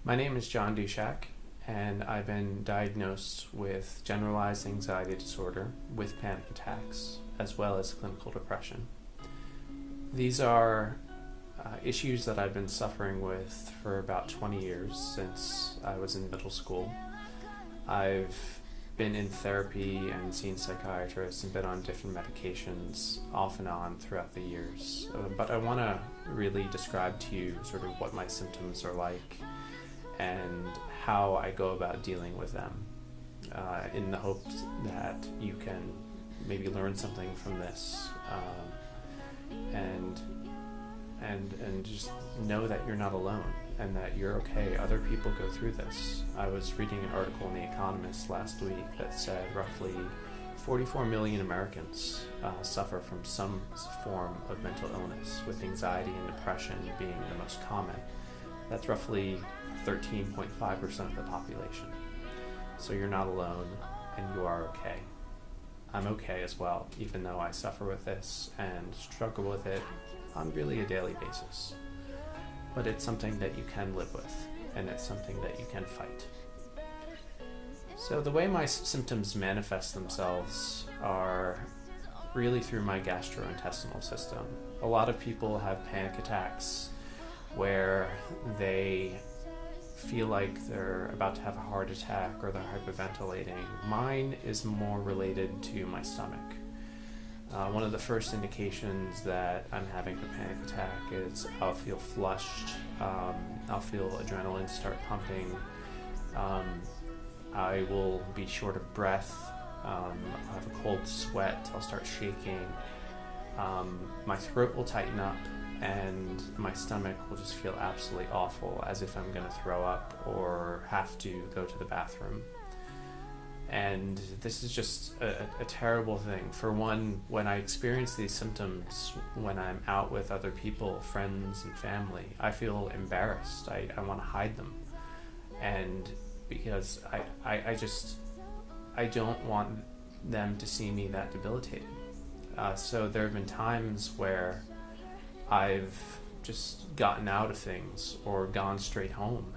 My name is John Duchak, and I've been diagnosed with generalized anxiety disorder with panic attacks, as well as clinical depression. These are issues that I've been suffering with for about 20 years, since I was in middle school. I've been in therapy and seen psychiatrists and been on different medications off and on throughout the years. But I want to really describe to you sort of what my symptoms are like and how I go about dealing with them, in the hopes that you can maybe learn something from this, and just know that you're not alone and that you're okay. Other people go through this. I was reading an article in The Economist last week that said roughly 44 million Americans suffer from some form of mental illness, with anxiety and depression being the most common. That's roughly 13.5% of the population. So you're not alone, and you are okay. I'm okay as well, even though I suffer with this and struggle with it on really a daily basis. But it's something that you can live with, and it's something that you can fight. So the way my symptoms manifest themselves are really through my gastrointestinal system. A lot of people have panic attacks where they feel like they're about to have a heart attack or they're hyperventilating. Mine is more related to my stomach. One of the first indications that I'm having a panic attack is I'll feel flushed, I'll feel adrenaline start pumping, I will be short of breath, I'll have a cold sweat, I'll start shaking, my throat will tighten up, and my stomach will just feel absolutely awful, as if I'm going to throw up or have to go to the bathroom. And this is just a terrible thing. For one, when I experience these symptoms, when I'm out with other people, friends and family, I feel embarrassed. I want to hide them. And because I don't want them to see me that debilitated. So there have been times where I've just gotten out of things or gone straight home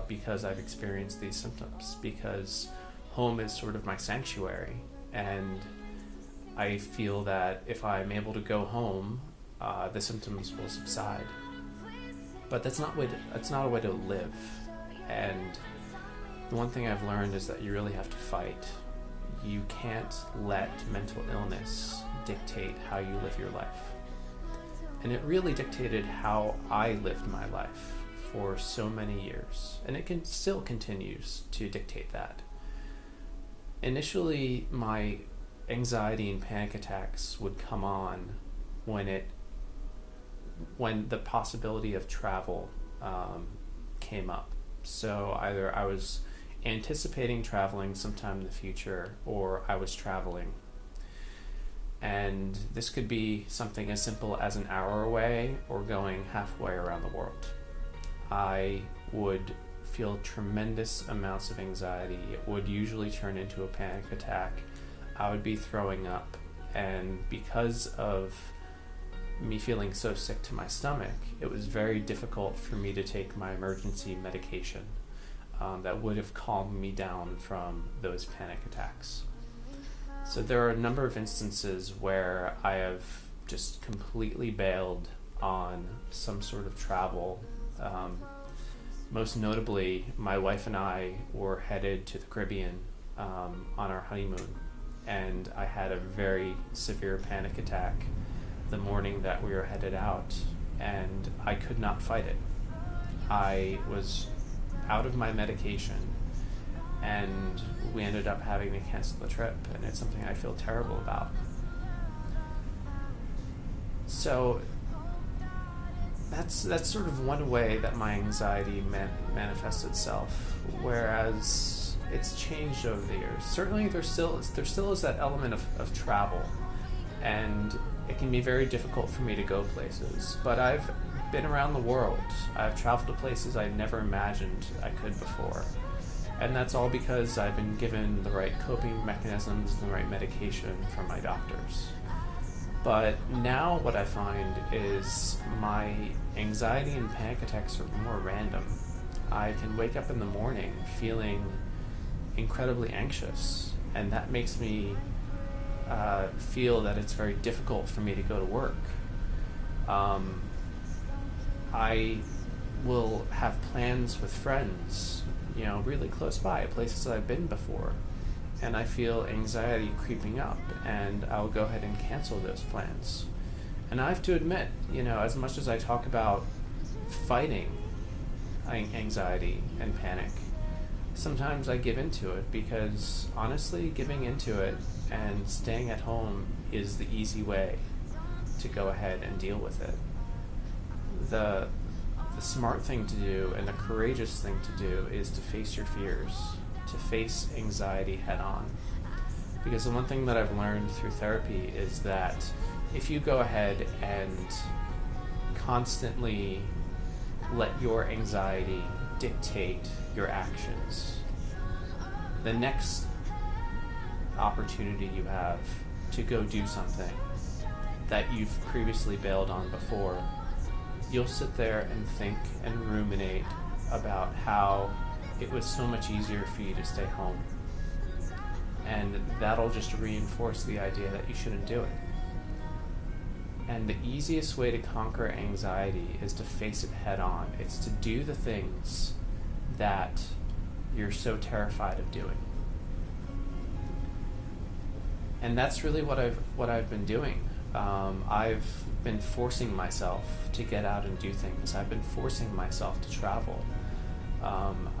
because I've experienced these symptoms, because home is sort of my sanctuary, and I feel that if I'm able to go home, the symptoms will subside. But that's not a way to live. And the one thing I've learned is that you really have to fight. You can't let mental illness dictate how you live your life. And it really dictated how I lived my life for so many years, and it still continues to dictate that. Initially, my anxiety and panic attacks would come on when the possibility of travel came up. So either I was anticipating traveling sometime in the future, or I was traveling. And this could be something as simple as an hour away or going halfway around the world. I would feel tremendous amounts of anxiety. It would usually turn into a panic attack. I would be throwing up, and because of me feeling so sick to my stomach, it was very difficult for me to take my emergency medication that would have calmed me down from those panic attacks. So there are a number of instances where I have just completely bailed on some sort of travel. Most notably, my wife and I were headed to the Caribbean on our honeymoon, and I had a very severe panic attack the morning that we were headed out, and I could not fight it. I was out of my medication, and we ended up having to cancel the trip, and it's something I feel terrible about. So that's sort of one way that my anxiety manifests itself, whereas it's changed over the years. Certainly there still is that element of travel, and it can be very difficult for me to go places, but I've been around the world. I've traveled to places I never imagined I could before. And that's all because I've been given the right coping mechanisms and the right medication from my doctors. But now what I find is my anxiety and panic attacks are more random. I can wake up in the morning feeling incredibly anxious, and that makes me feel that it's very difficult for me to go to work. I will have plans with friends, really close by, places that I've been before, and I feel anxiety creeping up, and I'll go ahead and cancel those plans. And I have to admit, as much as I talk about fighting anxiety and panic, sometimes I give into it, because honestly, giving into it and staying at home is the easy way to go ahead and deal with it. The smart thing to do and the courageous thing to do is to face your fears, to face anxiety head on. Because the one thing that I've learned through therapy is that if you go ahead and constantly let your anxiety dictate your actions, the next opportunity you have to go do something that you've previously bailed on before, you'll sit there and think and ruminate about how it was so much easier for you to stay home. And that'll just reinforce the idea that you shouldn't do it. And the easiest way to conquer anxiety is to face it head on. It's to do the things that you're so terrified of doing. And that's really what I've been doing. I've been forcing myself to get out and do things. I've been forcing myself to travel.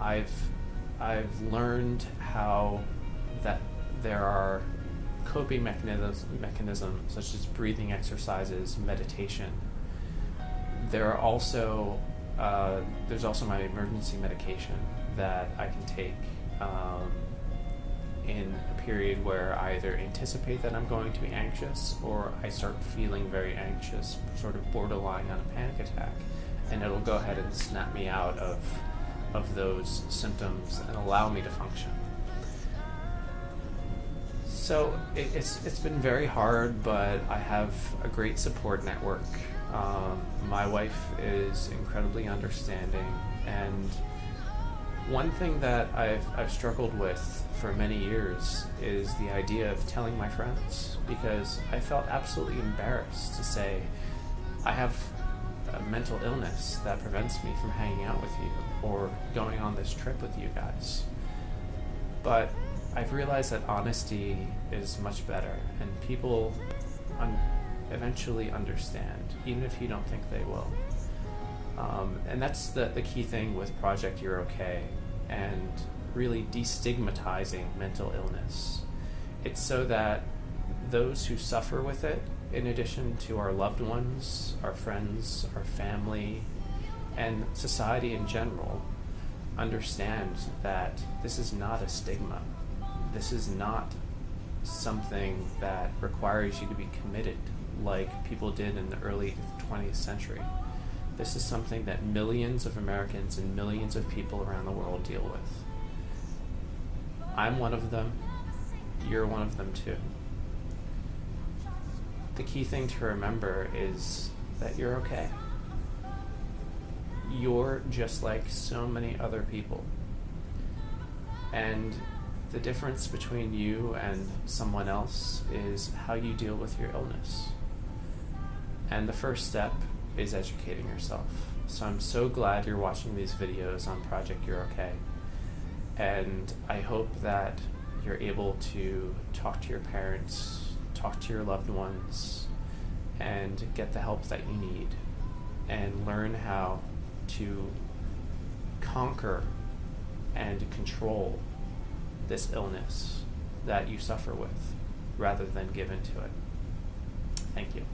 I've learned how that there are coping mechanisms such as breathing exercises, meditation. There's also my emergency medication that I can take in a period where I either anticipate that I'm going to be anxious or I start feeling very anxious, sort of borderline on a panic attack, and it'll go ahead and snap me out of those symptoms and allow me to function. So it's been very hard, but I have a great support network. My wife is incredibly understanding, and one thing that I've struggled with for many years is the idea of telling my friends, because I felt absolutely embarrassed to say, I have a mental illness that prevents me from hanging out with you or going on this trip with you guys. But I've realized that honesty is much better, and people eventually understand, even if you don't think they will. And that's the key thing with Project UROK and really destigmatizing mental illness. It's so that those who suffer with it, in addition to our loved ones, our friends, our family, and society in general, understand that this is not a stigma. This is not something that requires you to be committed like people did in the early 20th century. This is something that millions of Americans and millions of people around the world deal with. I'm one of them. You're one of them too. The key thing to remember is that you're okay. You're just like so many other people. And the difference between you and someone else is how you deal with your illness. And the first step is educating yourself. So I'm so glad you're watching these videos on Project UROK. And I hope that you're able to talk to your parents, talk to your loved ones, and get the help that you need, and learn how to conquer and control this illness that you suffer with, rather than give into it. Thank you.